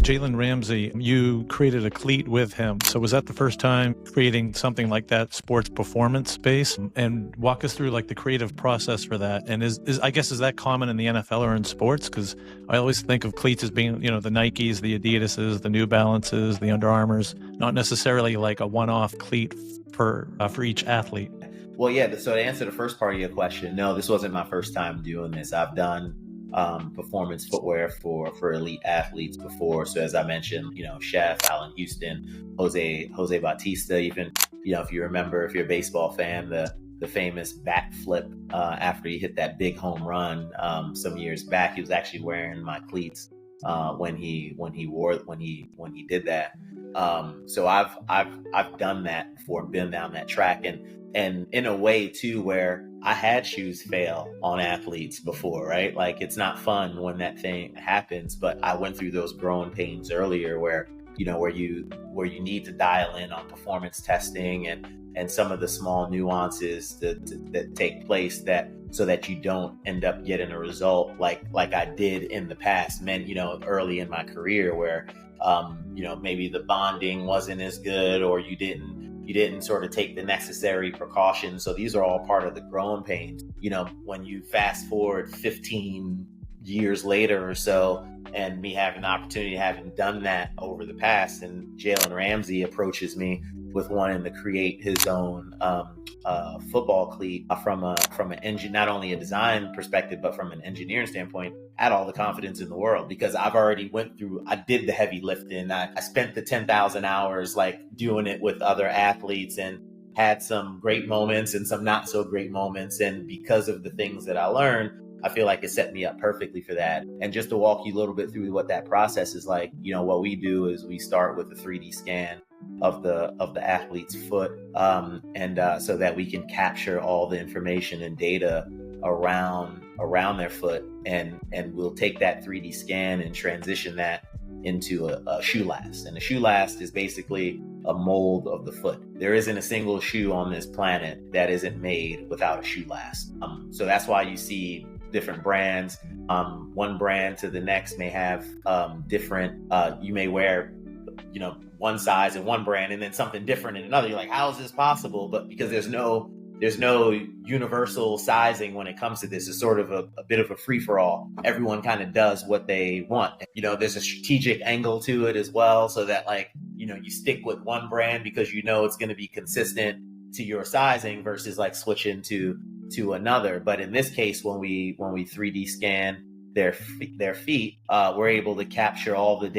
Jalen Ramsey, you created a cleat with him. So was that the first time creating something like that sports performance space? And walk us through like the creative process for that. And is that common in the NFL or in sports? Because I always think of cleats as being, the Nikes, the Adidases, the New Balances, the Under Armours, not necessarily like a one-off cleat for each athlete. Well, yeah. So to answer the first part of your question, no, this wasn't my first time doing this. I've done performance footwear for elite athletes before. So as I mentioned, Chef, Allen Houston, Jose Bautista, even, if you remember, if you're a baseball fan, the famous backflip after he hit that big home run some years back. He was actually wearing my cleats when he did that. So I've done that before, been down that track, and in a way too, where I had shoes fail on athletes before, right? Like, it's not fun when that thing happens, but I went through those growing pains earlier where you need to dial in on performance testing and some of the small nuances that take place so that you don't end up getting a result like I did in the past, early in my career where, maybe the bonding wasn't as good, or you didn't sort of take the necessary precautions. So these are all part of the growing pains. When you fast forward 15 years later or so, and me having the opportunity, having done that over the past, and Jalen Ramsey approaches me with wanting to create his own football cleat from an engine, not only a design perspective, but from an engineering standpoint, I had all the confidence in the world because I've already I did the heavy lifting. I spent the 10,000 hours like doing it with other athletes and had some great moments and some not so great moments. And because of the things that I learned, I feel like it set me up perfectly for that. And just to walk you a little bit through what that process is like, what we do is we start with a 3D scan of the athlete's foot, so that we can capture all the information and data around their foot, and we'll take that 3D scan and transition that into a shoe last. And a shoe last is basically a mold of the foot. There isn't a single shoe on this planet that isn't made without a shoe last. So that's why you see different brands. One brand to the next may have different. You may wear, one size in one brand and then something different in another. You're like, how is this possible? But because there's no universal sizing when it comes to this. It's sort of a bit of a free-for-all. Everyone kind of does what they want. There's a strategic angle to it as well, so that you stick with one brand because it's going to be consistent to your sizing versus like switching to another. But in this case, when we 3D scan their feet, we're able to capture all the data